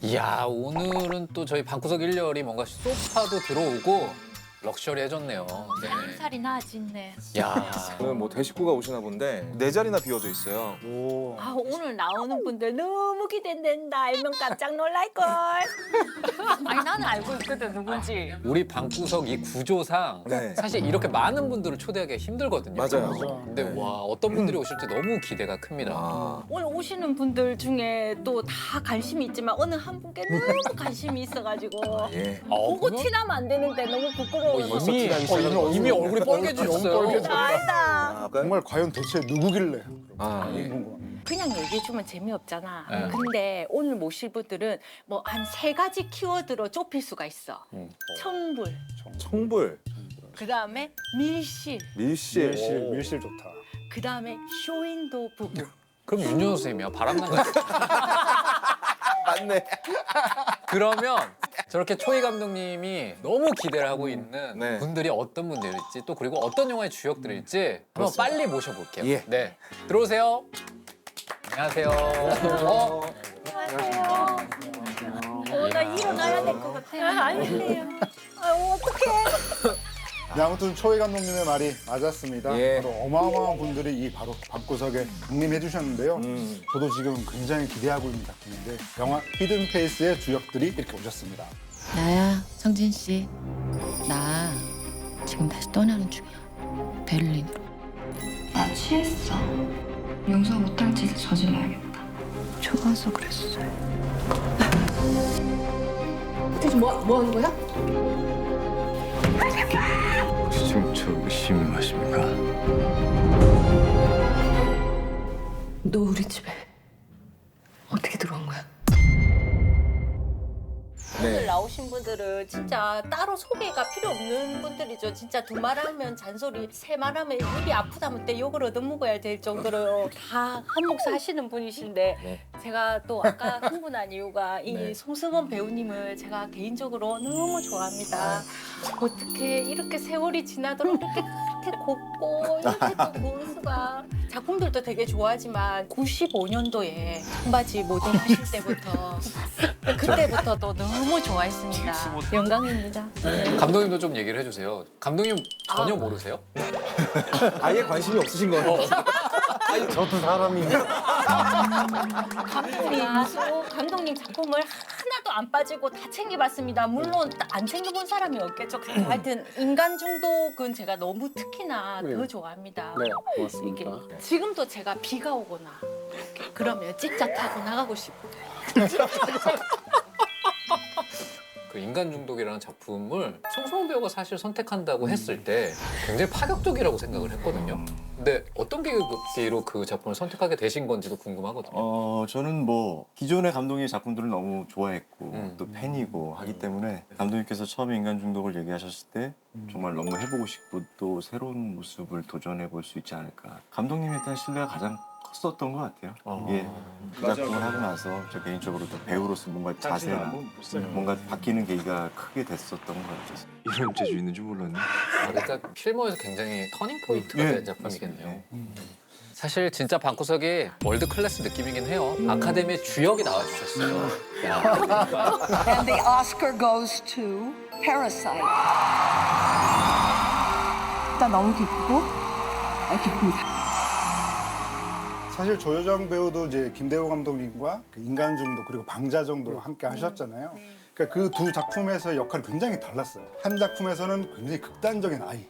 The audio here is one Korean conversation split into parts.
이야, 오늘은 또 저희 방구석 1열이 뭔가 소파도 들어오고 럭셔리해졌네요. 네. 살이나 짓네. 야, 오늘 뭐 대식구가 오시나 본데 4자리나 비워져 있어요. 오. 아 오늘 나오는 분들 너무 기대된다. 알면 깜짝 놀랄걸. 아니 나는 알고 있거든 누군지. 우리 방구석 이 구조상 네. 사실 이렇게 많은 분들을 초대하기가 힘들거든요. 맞아요. 근데 와, 어떤 분들이 오실지 너무 기대가 큽니다. 아, 오늘 오시는 분들 중에 또 다 관심이 있지만 어느 한 분께 너무 관심이 있어가지고 예. 보고 티나면 안 되는데 너무 부끄러워. 이미 얼굴이 빨개지셨어요. 알다. 정말 과연 대체 누구길래? 아, 예. 궁금합니다. 그냥 얘기해주면 재미없잖아. 네. 근데 오늘 모실 분들은 뭐 한 3가지 키워드로 좁힐 수가 있어. 청불, 청불, 그 다음에 밀실, 밀실. 밀실 좋다. 그 다음에 쇼윈도 부부. 그럼 윤여호 선생님이야. 바람난 거 맞네. 그러면 저렇게 초이 감독님이 너무 기대를 하고 있는 네. 분들이 어떤 분들일지 또 그리고 어떤 영화의 주역들일지 한번 그렇습니다. 빨리 모셔볼게요. 예. 네, 들어오세요. 안녕하세요. 안녕하세요. 나 일어나야 될 것 같아요. 아니에요. 어떡해. 네, 아무튼 초이 감독님의 말이 맞았습니다. 예. 바로 어마어마한 분들이 이 바로 방구석에 강림해 주셨는데요. 저도 지금 굉장히 기대하고 있는 작품인데 영화 히든 페이스의 주역들이 이렇게 오셨습니다. 나야, 성진 씨. 나 지금 다시 떠나는 중이야. 베를린으로. 나 취했어. 용서 못할 짓을 저질러야겠다. 좋아서 그랬어요. 대체 뭐 하는 거야? 지금 저 의심하십니까? 너 우리 집에 어떻게 들어온 거야? 오늘 네. 나오신 분들은 진짜 따로 소개가 필요 없는 분들이죠. 진짜 두 말하면 잔소리, 세 말하면 입이 아프다면 때 욕을 얻어먹어야 될 정도로 다 한몫 하시는 분이신데 네. 제가 또 아까 흥분한 이유가 이 네. 송승헌 배우님을 제가 개인적으로 너무 좋아합니다. 어떻게 이렇게 세월이 지나도록 이렇게 곱고 이렇게 또 고운 수가 작품들도 되게 좋아하지만 95년도에 청바지 모델 하실 때부터 그때부터 또 너무 좋아했습니다. 영광입니다. 감독님도 좀 얘기를 해주세요. 감독님 전혀 모르세요? 아예 관심이 없으신 거예요. 저도 사람인데. 감독님 작품을 하나도 안 빠지고 다 챙겨봤습니다. 물론 안 챙겨본 사람이 없겠죠. 하여튼 인간 중독은 제가 너무 특히나 더 좋아합니다. 네, 고맙습니다. 이게 지금도 제가 비가 오거나 이렇게 그러면 찍자 타고 나가고 싶어요. 그 인간 중독이라는 작품을 송승헌 배우가 사실 선택한다고 했을 때 굉장히 파격적이라고 생각을 했거든요. 근데 어떤 계기로 그 작품을 선택하게 되신 건지도 궁금하거든요. 저는 뭐 기존의 감독의 작품들을 너무 좋아했고 또 팬이고 하기 때문에 감독님께서 처음에 인간 중독을 얘기하셨을 때 정말 너무 해보고 싶고 또 새로운 모습을 도전해 볼 수 있지 않을까. 감독님에 대한 신뢰가 가장 컸었던 것 같아요. 예, 그 작품을 하고 나서 저 개인적으로 또 배우로서 뭔가 자세나 뭔가 바뀌는 계기가 크게 됐었던 것 같아요. 이런 재주 있는 줄 몰랐네. 그러니까 필모에서 굉장히 터닝 포인트가 예, 된 작품이겠네요. 맞습니다. 사실 진짜 방구석이 월드 클래스 느낌이긴 해요. 아카데미의 주역이 나와주셨어요. 야, And the Oscar goes to Parasite. 일단 너무 기쁘고 기쁩니다. 사실 조여정 배우도 이제 김대호 감독님과 그 인간 중독 그리고 방자정도 함께 하셨잖아요. 그러니까 그 두 작품에서 역할이 굉장히 달랐어요. 한 작품에서는 굉장히 극단적인 아이,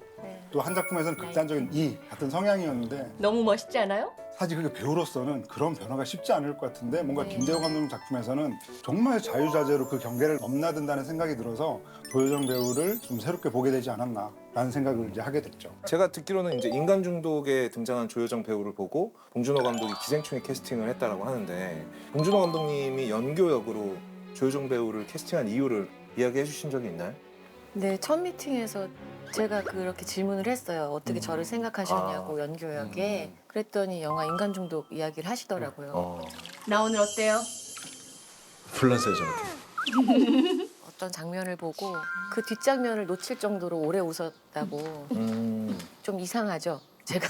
또 한 작품에서는 극단적인 이 같은 성향이었는데 너무 멋있지 않아요? 사실 그게 배우로서는 그런 변화가 쉽지 않을 것 같은데 뭔가 김대호 감독님 작품에서는 정말 자유자재로 그 경계를 넘나든다는 생각이 들어서 조여정 배우를 좀 새롭게 보게 되지 않았나라는 생각을 이제 하게 됐죠. 제가 듣기로는 이제 인간 중독에 등장한 조여정 배우를 보고 봉준호 감독이 기생충에 캐스팅을 했다라고 하는데 봉준호 감독님이 연교 역으로 조여정 배우를 캐스팅한 이유를 이야기해 주신 적이 있나요? 네, 첫 미팅에서 제가 그렇게 질문을 했어요. 어떻게 저를 생각하셨냐고 아. 연교역에. 그랬더니 영화 인간 중독 이야기를 하시더라고요. 나 오늘 어때요? 불났어요 저한테. 어떤 장면을 보고 그 뒷장면을 놓칠 정도로 오래 웃었다고. 좀 이상하죠, 제가.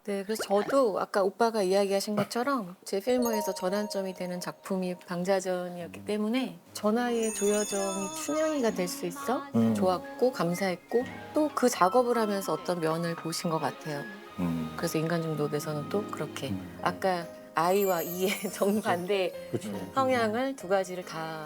네, 그래서 저도 아까 오빠가 이야기하신 것처럼 제 필모에서 전환점이 되는 작품이 방자전이었기 때문에 전하의 조여정이 춘향이가 될 수 있어 좋았고 감사했고 또 그 작업을 하면서 어떤 면을 보신 것 같아요. 그래서 인간중독에서는 또 그렇게 아까 아이와 이의 정반대 그렇죠. 성향을 두 가지를 다.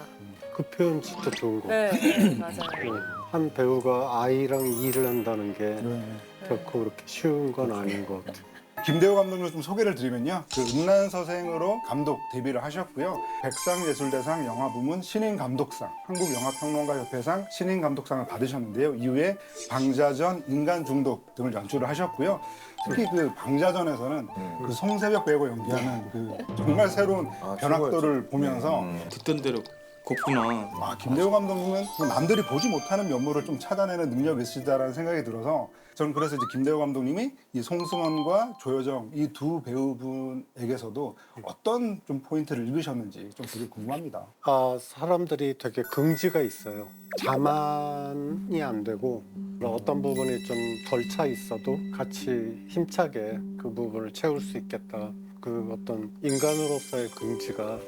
그 표현 진짜 좋은 거. 네, 네, 맞아요. 한 배우가 아이랑 일을 한다는 게 네. 결코 그렇게 쉬운 건 아닌 것 같아요. 김대호 감독님을 좀 소개를 드리면요. 그 음란서생으로 감독 데뷔를 하셨고요. 백상예술대상 영화부문 신인감독상, 한국영화평론가협회상 신인감독상을 받으셨는데요. 이후에 방자전, 인간중독 등을 연출을 하셨고요. 특히 그 방자전에서는 그 송새벽 배우가 연기하는 그 정말 새로운 변학도를 보면서 듣던 대로 곱구나. 아, 김대호 감독님은 남들이 보지 못하는 면모를 좀 찾아내는 능력이 있으시다라는 생각이 들어서 저는 그래서 이제 김대호 감독님이 이 송승헌과 조여정 이 두 배우분에게서도 어떤 좀 포인트를 읽으셨는지 좀 되게 궁금합니다. 아, 사람들이 되게 긍지가 있어요. 자만이 안 되고 어떤 부분이 좀 덜 차 있어도 같이 힘차게 그 부분을 채울 수 있겠다. 그 어떤 인간으로서의 긍지가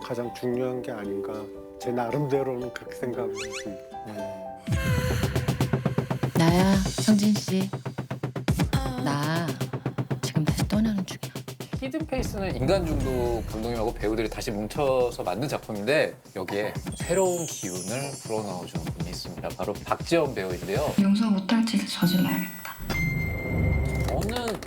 가장 중요한 게 아닌가. 제 나름대로는 그렇게 생각합니다. 나야, 성진 씨. 나 지금 다시 떠나는 중이야. 히든 페이스는 인간중독 감독님하고 배우들이 다시 뭉쳐서 만든 작품인데 여기에 새로운 기운을 불어넣어준 분이 있습니다. 바로 박지원 배우인데요. 용서 못할 짓을 저질러야겠다. 저는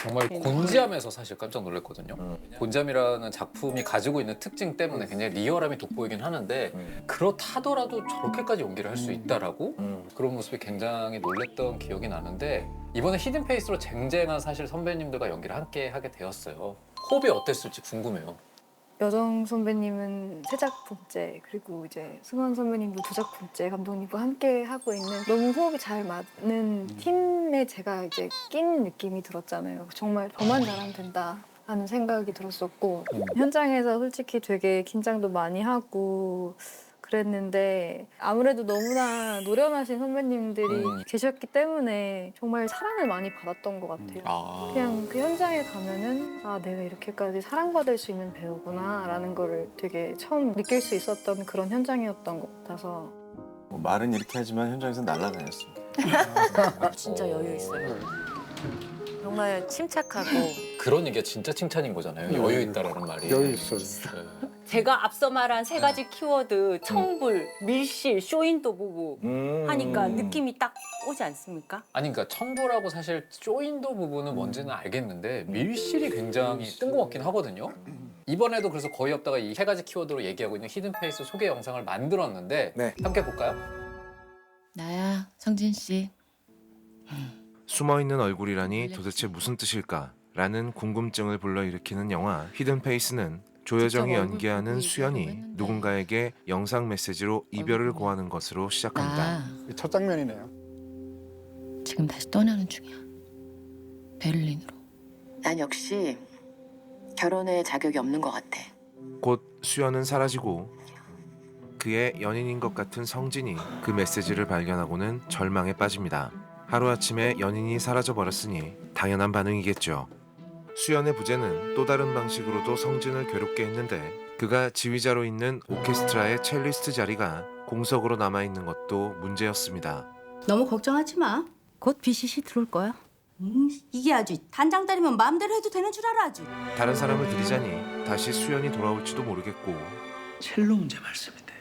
정말 곤지암에서 사실 깜짝 놀랐거든요. 곤지암이라는 작품이 가지고 있는 특징 때문에 굉장히 리얼함이 돋보이긴 하는데 그렇다더라도 저렇게까지 연기를 할 수 있다라고 그런 모습이 굉장히 놀랬던 기억이 나는데 이번에 히든 페이스로 쟁쟁한 사실 선배님들과 연기를 함께 하게 되었어요. 호흡이 어땠을지 궁금해요. 여정 선배님은 세 작품째, 그리고 이제 승원 선배님도 두 작품째 감독님과 함께 하고 있는 너무 호흡이 잘 맞는 팀에 제가 이제 낀 느낌이 들었잖아요. 정말 저만 잘하면 된다 하는 생각이 들었었고 현장에서 솔직히 되게 긴장도 많이 하고 그랬는데 아무래도 너무나 노련하신 선배님들이 계셨기 때문에 정말 사랑을 많이 받았던 것 같아요. 그냥 그 현장에 가면은 아, 내가 이렇게까지 사랑받을 수 있는 배우구나 라는 거를 되게 처음 느낄 수 있었던 그런 현장이었던 것 같아서 뭐 말은 이렇게 하지만 현장에서 날아다녔습니다. 진짜 여유 있어요. 정말 침착하고. 그런 얘기가 진짜 칭찬인 거잖아요. 여유 있다라는 말이. 여유 있어요. 제가 앞서 말한 세 가지 키워드 청불, 밀실, 쇼인도 부부 하니까 느낌이 딱 오지 않습니까? 아니 그러니까 청부라고 사실 쇼인도 부분은 뭔지는 알겠는데 밀실이 굉장히 뜬금없긴 하거든요. 이번에도 그래서 거의 없다가 이 세 가지 키워드로 얘기하고 있는 히든 페이스 소개 영상을 만들었는데 함께 볼까요? 나야, 성진 씨. 숨어있는 얼굴이라니 도대체 무슨 뜻일까? 라는 궁금증을 불러일으키는 영화 히든 페이스는 조여정이 연기하는 수연이 누군가에게 영상 메시지로 이별을 고하는 것으로 시작합니다. 첫 장면이네요. 지금 다시 떠나는 중이야. 베를린으로. 난 역시 결혼에 자격이 없는 것 같아. 곧 수연은 사라지고 그의 연인인 것 같은 성진이 그 메시지를 발견하고는 절망에 빠집니다. 하루아침에 연인이 사라져버렸으니 당연한 반응이겠죠. 수연의 부재는 또 다른 방식으로도 성진을 괴롭게 했는데 그가 지휘자로 있는 오케스트라의 첼리스트 자리가 공석으로 남아있는 것도 문제였습니다. 너무 걱정하지 마. 곧 BCC 들어올 거야. 이게 아주 단장 따리면 마음대로 해도 되는 줄 알아 아주. 다른 사람을 들이자니 다시 수연이 돌아올지도 모르겠고 첼로 문제 말씀인데요.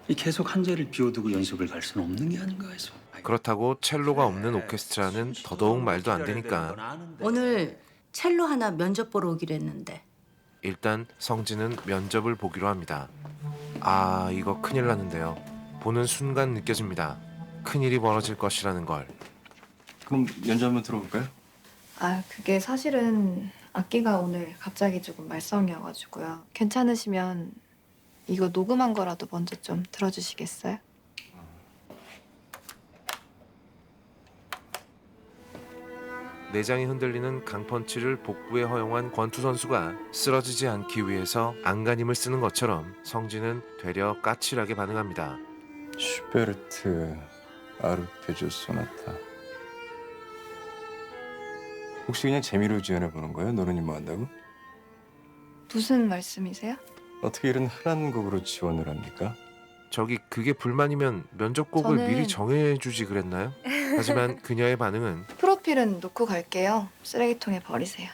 이 계속 한 자리를 비워두고 연습을 갈 수는 없는 게 아닌가 해서. 그렇다고 첼로가 없는 오케스트라는 더더욱 말도 안 되니까 오늘 첼로 하나 면접 보러 오기로 했는데. 일단 성진은 면접을 보기로 합니다. 아, 이거 큰일 났는데요. 보는 순간 느껴집니다. 큰일이 벌어질 것이라는 걸. 그럼 면접 한번 들어볼까요? 아, 그게 사실은 악기가 오늘 갑자기 조금 말썽이어가지고요. 괜찮으시면 이거 녹음한 거라도 먼저 좀 들어주시겠어요? 내장이 흔들리는 강펀치를 복부에 허용한 권투 선수가 쓰러지지 않기 위해서 안간힘을 쓰는 것처럼 성진은 되려 까칠하게 반응합니다. 슈베르트 아르페지오 소나타. 혹시 그냥 재미로 지원해 보는 거예요? 노른이 뭐 한다고? 무슨 말씀이세요? 어떻게 이런 흔한 곡으로 지원을 합니까? 저기 그게 불만이면 면접곡을 저는- 미리 정해주지 그랬나요? 하지만 그녀의 반응은 프로필은 놓고 갈게요. 쓰레기통에 버리세요.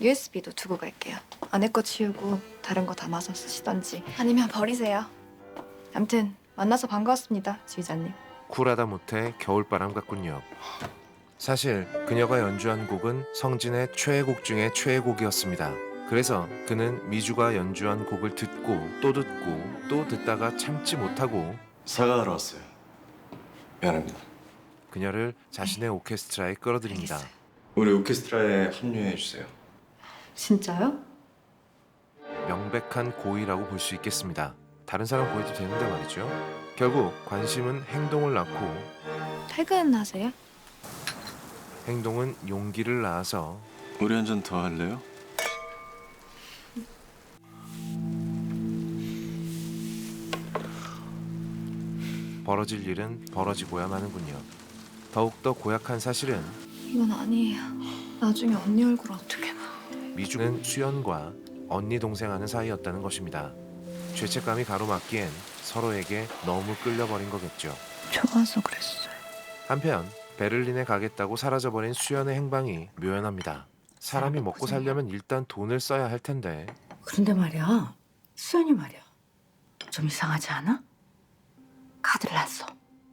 USB도 두고 갈게요. 안에 거 치우고 다른 거 담아서 쓰시던지 아니면 버리세요. 아무튼 만나서 반가웠습니다, 지휘자님. 쿨하다 못해 겨울바람 같군요. 사실 그녀가 연주한 곡은 성진의 최애곡 중에 최애곡이었습니다. 그래서 그는 미주가 연주한 곡을 듣고 또 듣다가 참지 못하고 사과하러 왔어요. 미안합니다. 그녀를 자신의 오케스트라에 끌어들입니다. 우리 오케스트라에 합류해 주세요. 진짜요? 명백한 고의라고 볼 수 있겠습니다. 다른 사람 고의도 되는데 말이죠. 결국 관심은 행동을 낳고 퇴근하세요? 행동은 용기를 낳아서 우리 한 잔 더 할래요? 벌어질 일은 벌어지고야 마는군요. 더욱더 고약한 사실은 이건 아니에요. 나중에 언니 얼굴 어떻게 봐. 미주는 수연과 언니 동생 하는 사이였다는 것입니다. 죄책감이 가로막기엔 서로에게 너무 끌려버린 거겠죠. 좋아서 그랬어요. 한편 베를린에 가겠다고 사라져버린 수연의 행방이 묘연합니다. 사람이 먹고 살려면 일단 돈을 써야 할 텐데 그런데 말이야, 수연이 말이야. 좀 이상하지 않아? 카드를 안 써.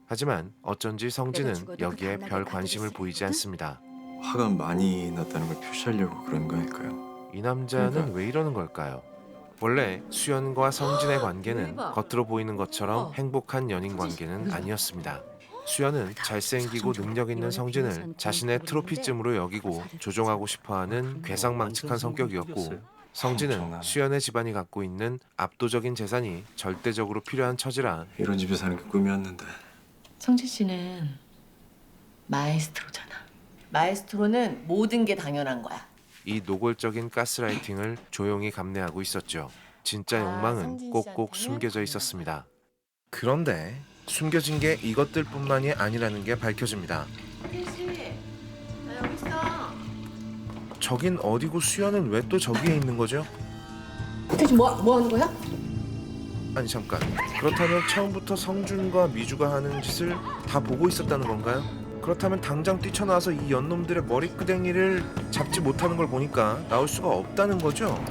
하지만 어쩐지 성진은 죽어도 여기에 그 별 다음날 관심을 카드를 보이지 쓰거든? 않습니다. 화가 많이 났다는 걸 표시하려고 그런 거니까요. 이 남자는 그러니까. 왜 이러는 걸까요? 원래 수연과 성진의 관계는 겉으로 보이는 것처럼 행복한 연인 관계는 아니었습니다. 수연은 잘생기고 능력 있는 성진을 자신의 트로피쯤으로 여기고 조종하고 싶어하는 괴상망측한 성격이었고, 성진은 수연의 집안이 갖고 있는 압도적인 재산이 절대적으로 필요한 처지라 이런 집에 사는 게 꿈이었는데. 성진 씨는 마에스트로잖아. 마에스트로는 모든 게 당연한 거야. 이 노골적인 가스라이팅을 조용히 감내하고 있었죠. 진짜 욕망은 성진 꼭꼭 씨한테는? 숨겨져 있었습니다. 그런데 숨겨진 게 이것들뿐만이 아니라는 게 밝혀집니다. 성진 씨, 나 여기 있어. 저긴 어디고 수연은 왜 또 저기에 있는 거죠? 대체 뭐 하는 거야? 아니 잠깐, 그렇다면 처음부터 성준과 미주가 하는 짓을 다 보고 있었다는 건가요? 그렇다면 당장 뛰쳐나와서 이 연놈들의 머리끄댕이를 잡지 못하는 걸 보니까 나올 수가 없다는 거죠?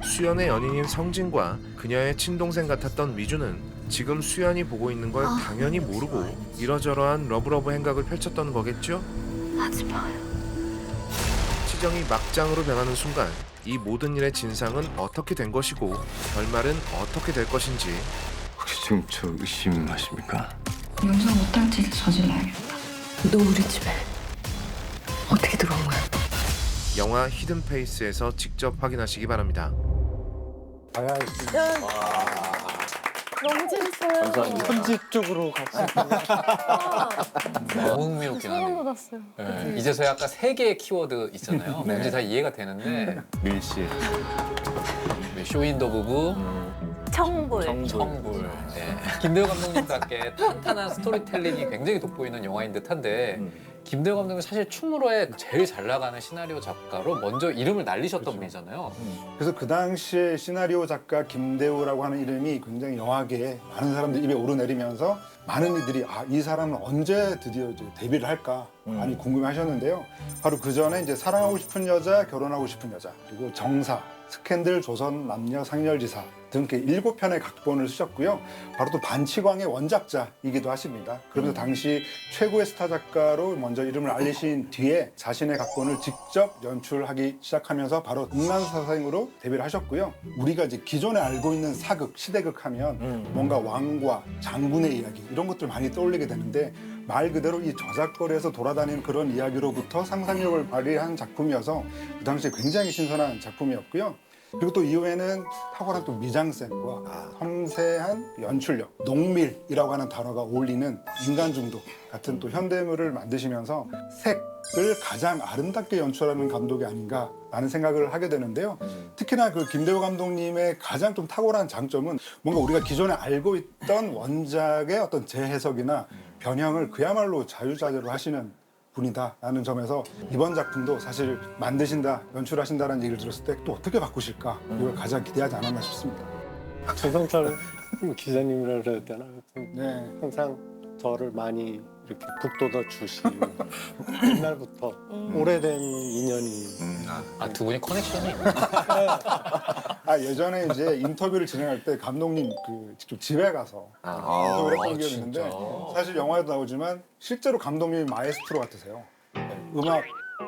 수연의 연인인 성진과 그녀의 친동생 같았던 미주는 지금 수연이 보고 있는 걸 당연히 모르고 이러저러한 러브러브 행각을 펼쳤던 거겠죠? 하지 마요. 치정이 막장으로 변하는 순간 이 모든 일의 진상은 어떻게 된 것이고 결말은 어떻게 될 것인지 혹시 지금 저 의심하십니까? 용서 못할 짓을 저질러야겠다. 너 우리 집에 어떻게 들어온 거야? 영화 히든 페이스에서 직접 확인하시기 바랍니다. 너무 재밌어요. 감사합니다. 편집 쪽으로 갔어요. 너무 흥미롭긴 소름 하네요. 돋았어요. 네, 이제서야 아까 세 개의 키워드 있잖아요. 네. 뭔지 다 이해가 되는데 밀실. 쇼윈도 부부, 청불. 청불. 네. 김대호 감독님답게 탄탄한 스토리텔링이 굉장히 돋보이는 영화인 듯한데 김대호 감독이 사실 춤으로의 제일 잘 나가는 시나리오 작가로 먼저 이름을 날리셨던 분이잖아요. 그래서 그 당시에 시나리오 작가 김대우라고 하는 이름이 굉장히 영화계에 많은 사람들이 입에 오르내리면서 많은 이들이 이 사람은 언제 드디어 이제 데뷔를 할까 많이 궁금해하셨는데요. 바로 그 전에 이제 사랑하고 싶은 여자, 결혼하고 싶은 여자, 그리고 정사, 스캔들, 조선 남녀 상렬지사 등 7편의 각본을 쓰셨고요. 바로 또 반치광의 원작자이기도 하십니다. 그러면서 당시 최고의 스타 작가로 먼저 이름을 알리신 뒤에 자신의 각본을 직접 연출하기 시작하면서 바로 음란사상으로 데뷔를 하셨고요. 우리가 이제 기존에 알고 있는 사극, 시대극 하면 뭔가 왕과 장군의 이야기 이런 것들 많이 떠올리게 되는데 말 그대로 이 저작거리에서 돌아다니는 그런 이야기로부터 상상력을 발휘한 작품이어서 그 당시에 굉장히 신선한 작품이었고요. 그리고 또 이후에는 탁월한 또 미장센과 섬세한 연출력, 농밀이라고 하는 단어가 어울리는 인간 중독 같은 또 현대물을 만드시면서 색을 가장 아름답게 연출하는 감독이 아닌가라는 생각을 하게 되는데요. 특히나 그 김대호 감독님의 가장 좀 탁월한 장점은 뭔가 우리가 기존에 알고 있던 원작의 어떤 재해석이나 변형을 그야말로 자유자재로 하시는 분이다라는 점에서 이번 작품도 사실 만드신다, 연출하신다라는 얘기를 들었을 때 또 어떻게 바꾸실까 이걸 가장 기대하지 않았나 싶습니다. 조성철 기자님이라 그래야 되나? 네. 항상 저를 많이 이렇게 북돋아 주시고 옛날부터 오래된 인연이 두 분이 커넥션이 예전에 이제 인터뷰를 진행할 때 감독님 그 직접 집에 가서 인터뷰를 했던 기억이 있는데 사실 영화에도 나오지만 실제로 감독님이 마에스트로 같으세요. 음악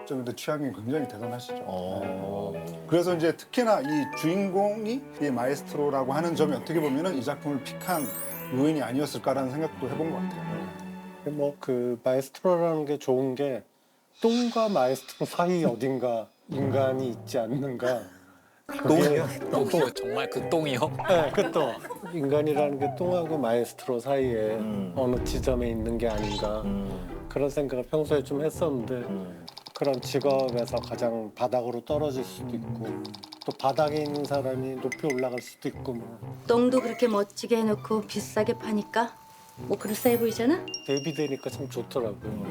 쪽인데 취향이 굉장히 대단하시죠. 네. 그래서 이제 특히나 이 주인공이 이 마에스트로라고 하는 점이 어떻게 보면은 이 작품을 픽한 요인이 아니었을까라는 생각도 해본 것 같아요. 뭐 그 마에스트로라는 게 좋은 게 똥과 마에스트로 사이 어딘가 인간이 있지 않는가. 똥이요? 똥이요? 정말 그 똥이요? 네, 그 똥. 인간이라는 게 똥하고 마에스트로 사이에 어느 지점에 있는 게 아닌가 그런 생각을 평소에 좀 했었는데 그런 직업에서 가장 바닥으로 떨어질 수도 있고 또 바닥에 있는 사람이 높이 올라갈 수도 있고 뭐. 똥도 그렇게 멋지게 해놓고 비싸게 파니까 뭐 그럴싸해 보이잖아? 대비되니까 참 좋더라고요.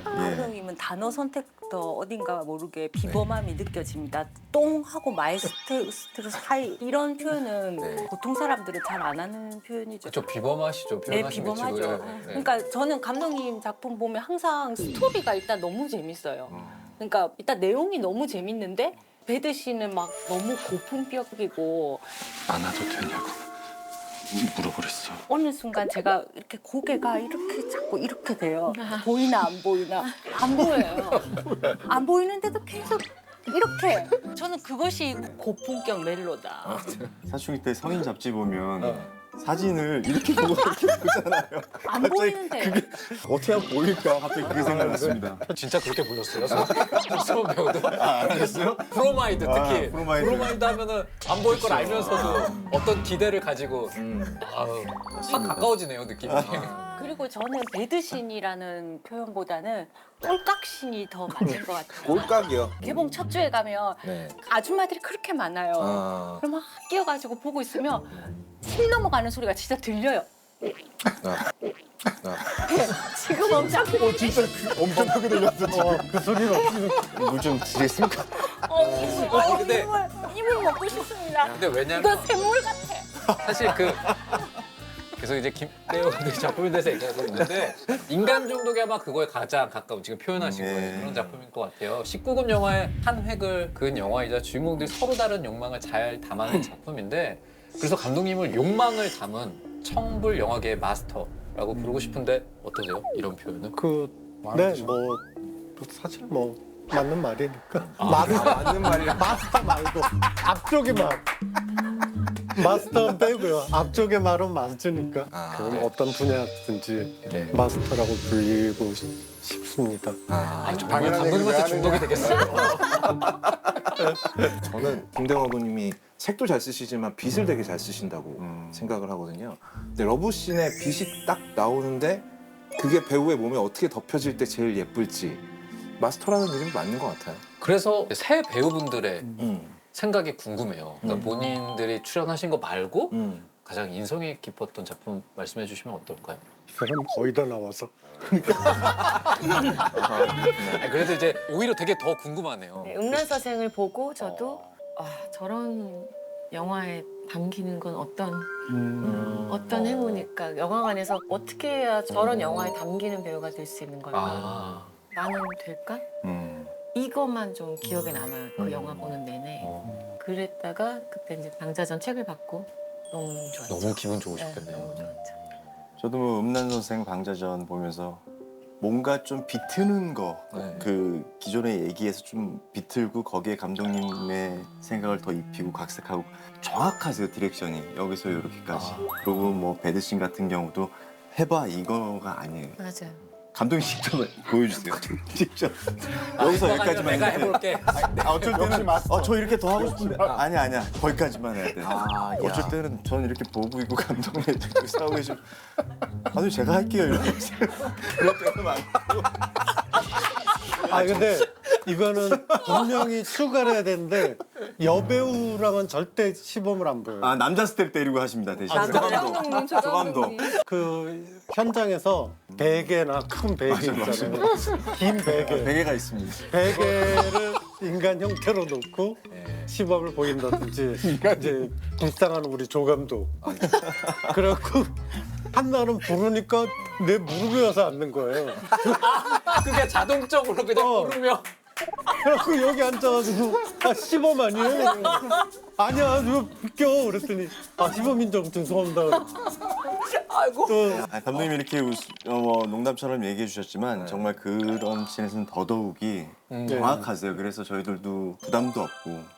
감독님은 단어 선택도 어딘가 모르게 비범함이 느껴집니다. 똥하고 마에스트로 사이 이런 표현은 보통 사람들은 잘 안 하는 표현이죠. 저 비범하시죠. 네, 표현하시는 비범하죠. 지금. 네. 그러니까 저는 감독님 작품 보면 항상 스토리가 일단 너무 재밌어요. 그러니까 일단 내용이 너무 재밌는데 배드 씨는 막 너무 고품격이고 안 와도 되냐고 물어버렸어. 어느 순간 제가 이렇게 고개가 이렇게 자꾸 이렇게 돼요. 보이나 안 보이나? 안 보여요. 안 보이는데도 계속 이렇게. 저는 그것이 고품격 멜로다. 사춘기 때 성인 잡지 보면 사진을 이렇게 보고 이렇게 보잖아요. 안 갑자기 보이는데. 그게 어떻게 하면 보일까 갑자기 그게 생각났습니다. 진짜 그렇게 불렀어요? 수원 배우도? 안 하셨어요? 프로마이드 특히. 프로마이드. 하면은 안 보일 걸 알면서도 어떤 기대를 가지고 아우, 막 가까워지네요 느낌이. 그리고 저는 배드신이라는 표현보다는 꼴깍신이 더 맞는 것 같아요. 꼴깍이요? 개봉 첫 주에 가면 네. 아줌마들이 그렇게 많아요. 그럼 막 끼어가지고 보고 있으면 침 넘어가는 소리가 진짜 들려요. 지금 엄청 크게 진짜 엄청 크게 들렸어 지금. 그 소리가 물 좀 드리겠습니까? 근데 이물 먹고 싶습니다. 근데 왜냐면 이거 샘물 같아. 사실 계속 이제 김대호 감독의 작품에 대해서 얘기하고 있는데 인간 중독이 아마 그거에 가장 가까운 지금 표현하신 거예요. 그런 작품인 것 같아요. 19금 영화의 한 획을 그은 영화이자 주인공들이 서로 다른 욕망을 잘 담아낸 작품인데 그래서 감독님을 욕망을 담은 청불 영화계의 마스터라고 부르고 싶은데 어떠세요? 이런 표현은? 네, 뭐 사실 뭐 맞는 말이니까. 맞는 말이야. 마스터 말고 앞쪽에 말. 마스터는 빼고요. 앞쪽에 말은 맞으니까. 그럼 어떤 분야든지 마스터라고 불리고 싶습니다. 방금 감독님한테 중독이 되겠어요. 저는 김대호 감독님이 색도 잘 쓰시지만 빛을 되게 잘 쓰신다고 생각을 하거든요. 근데 러브씬에 빛이 딱 나오는데 그게 배우의 몸에 어떻게 덮여질 때 제일 예쁠지 마스터라는 이름이 맞는 것 같아요. 그래서 새 배우분들의 생각이 궁금해요. 그러니까 본인들이 출연하신 거 말고 가장 인상이 깊었던 작품 말씀해 주시면 어떨까요? 이 사람 거의 다 나와서. 그래도 이제 오히려 되게 더 궁금하네요. 네, 음란서생을 보고 저도 저런 영화에 담기는 건 어떤 행운일까? 영화관에서 어떻게 해야 저런 영화에 담기는 배우가 될 수 있는 걸까? 나는 될까? 이것만 좀 기억에 남아요. 그 영화 보는 내내. 그랬다가 그때 이제 방자전 책을 받고 너무 좋았죠. 너무 기분 좋으셨겠네요. 너무 좋았죠. 저도 뭐 음란선생 방자전 보면서 뭔가 좀 비트는 거, 그 기존의 얘기에서 좀 비틀고 거기에 감독님의 생각을 더 입히고 각색하고 정확하세요 디렉션이 여기서 이렇게까지. 그리고 뭐 배드씬 같은 경우도 해봐 이거가 아니에요. 맞아요. 감독님 직접 보여주세요. 직접 여기서 여기까지만 내가 해볼게. 어쩔 때는 저 이렇게 더 하고 싶은데 아니야 거기까지만 해야 돼. 어쩔 때는 저는 이렇게 보고 있고 감독님 싸우고 계시면 아니 제가 할게요 이렇게 그럴 때는 많고. 근데 이거는 분명히 추가를 해야 되는데 여배우랑은 절대 시범을 안 보여요. 아 남자 스텝 때리고 하십니다 대신. 조감독. 그 현장에서 베개나 큰 베개 있잖아요. 긴 베개. 베개가 있습니다. 베개를 인간 형태로 놓고 시범을 보인다든지 이제 불쌍한 우리 조감독. 그래갖고 한날은 부르니까 내 무릎에 와서 앉는 거예요. 그게 자동적으로 그냥 부르면. 그래갖고 여기 앉아가지고 시범 아니에요? 아니야 너 비켜 그랬더니 시범인 줄 죄송합니다. 아이고. 감독님이 이렇게 농담처럼 얘기해 주셨지만 정말 그런 씬에서는 더더욱이 정확하세요. 그래서 저희들도 부담도 없고.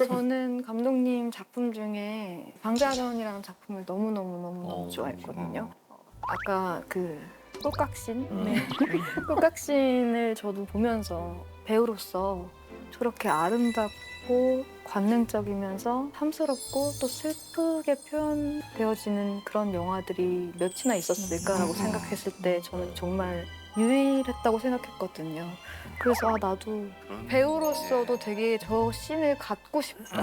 저는 감독님 작품 중에 방자전이라는 작품을 너무 좋아했거든요. 아까 그 꼴깍신? 꼴깍신을 저도 보면서 배우로서 저렇게 아름답고 관능적이면서 탐스럽고 또 슬프게 표현되어지는 그런 영화들이 몇이나 있었을까라고 생각했을 때 저는 정말 유일했다고 생각했거든요. 그래서 나도 배우로서도 되게 저 씬을 갖고 싶다.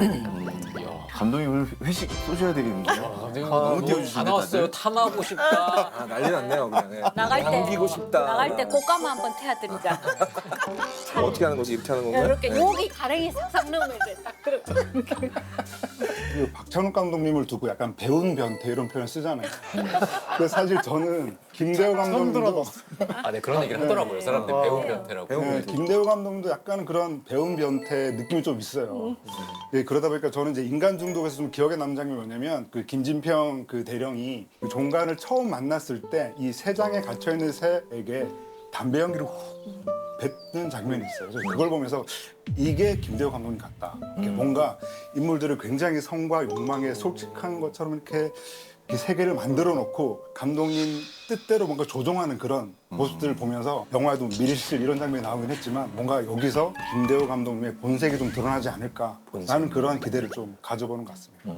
감독님 오늘 회식 쏘셔야 되겠는데요? 너무 다 나왔어요. 탐하고 싶다. 난리 났네요 그냥. 나갈 때 남기고 싶다. 나갈 때 꽃가마 한번 태워드리자. 어떻게 하는 거지? 이렇게 하는 건가요? 이렇게 여기 가랭이 싹싹 넣으면 돼. 딱 그렇게. 그 박찬욱 감독님을 두고 약간 배운 변태 이런 표현 쓰잖아요. 근데 사실 저는 김대호 감독님도 네 그런 얘기를 하더라고요. 사람들이 배운 변태라고. 김대호 감독도 약간 그런 배운 변태 느낌이 좀 있어요. 그러다 보니까 저는 이제 인간 중독에서 좀 기억에 남는 장면이 뭐냐면 그 김진평 그 대령이 그 종간을 처음 만났을 때 이 새장에 갇혀 있는 새에게 담배 연기를 훅 뱉는 장면이 있어요. 그래서 그걸 보면서 이게 김대호 감독님 같다. 뭔가 인물들을 굉장히 성과 욕망에 솔직한 것처럼 이렇게 세계를 만들어 놓고 감독님 뜻대로 뭔가 조종하는 그런 모습들을 보면서 영화에도 밀실 이런 장면이 나오긴 했지만 뭔가 여기서 김대호 감독님의 본색이 좀 드러나지 않을까 라는 그런 기대를 좀 가져보는 것 같습니다.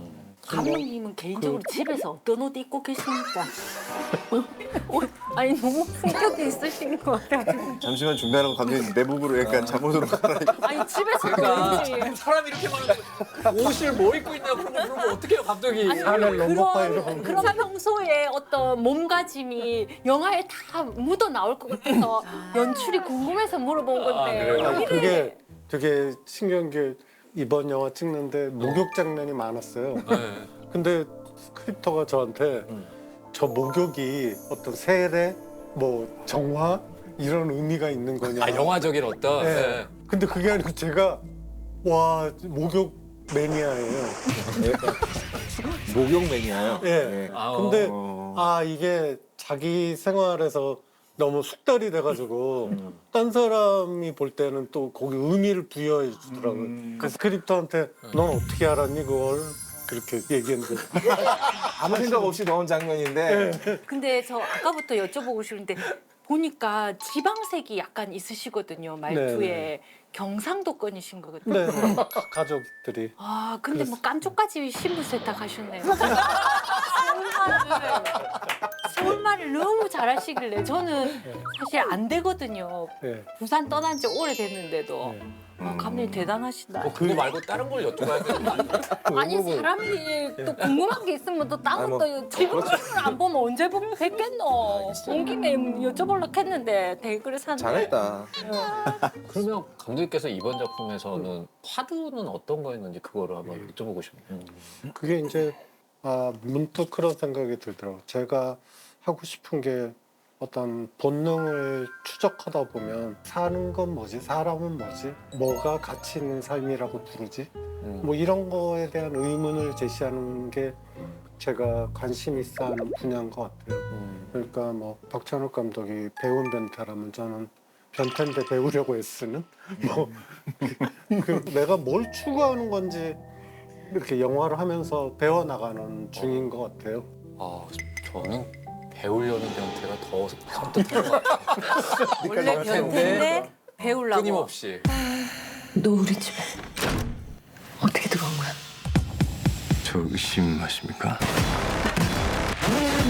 감독님은 개인적으로 집에서 어떤 옷 입고 계십니까? 아니 너무 품격이 있으신 것 같아요. 잠시만 중단하고 감독님 내복으로 약간 잠옷으로 갈아입고. 아니 집에서 그러니까 왠지 사람이 이렇게 많은데 옷을 뭐 입고 있냐고 그러면 어떡해요 감독이. 그런 평소에 어떤 몸가짐이 영화에 다 묻어 나올 것 같아서 연출이 궁금해서 물어본 건데. 그게 되게 신기한 게 이번 영화 찍는데 목욕 장면이 많았어요. 근데 스크립터가 저한테 저 목욕이 어떤 세례, 뭐 정화 이런 의미가 있는 거냐. 영화적인 어떤. 네. 근데 그게 아니고 제가 와 목욕 매니아예요. 목욕 매니아요? 네. 근데 이게 자기 생활에서 너무 숙달이 돼가지고 딴 사람이 볼 때는 또 거기 의미를 부여해 주더라고요. 그 스크립터한테 넌 어떻게 알았니 그걸? 그렇게 얘기했는데 아무 생각 없이 넣은 장면인데. 근데 저 아까부터 여쭤보고 싶은데 보니까 지방색이 약간 있으시거든요. 말투에. 네. 경상도권이신 거거든요. 네, 가족들이. 근데 뭐 깐쪽까지 신부 세탁하셨네요. 서울말을 너무 잘하시길래 저는 사실 안 되거든요. 부산 떠난 지 오래됐는데도. 감독님 대단하시다. 그거 말고 다른 걸 여쭤봐야 되는데. 아니 사람이 또 궁금한 게 있으면 또 다른 것도 지금 안 보면 언제 보면 뵙겠노. 온 김에 여쭤보려고 했는데 댓글을 샀는데. 잘했다. 그러면 감독님께서 이번 작품에서는 화두는 어떤 거였는지 그거를 한번 여쭤보고 싶네요. 그게 이제 문득 그런 생각이 들더라고요. 제가 하고 싶은 게 어떤 본능을 추적하다 보면 사는 건 뭐지? 사람은 뭐지? 뭐가 가치 있는 삶이라고 부르지? 뭐 이런 거에 대한 의문을 제시하는 게 제가 관심 있어 하는 분야인 것 같아요. 그러니까 뭐 박찬욱 감독이 배운 변태라면 저는 변태인데 배우려고 애쓰는? 뭐 내가 뭘 추구하는 건지 이렇게 영화를 하면서 배워나가는 중인 것 같아요. 저는 배우려는 변태가 더 섬뜩한 것 같아요. 원래 변태인데 배우려고. 끊임없이. 너 우리 집에 어떻게 들어온 거야? 저 의심하십니까?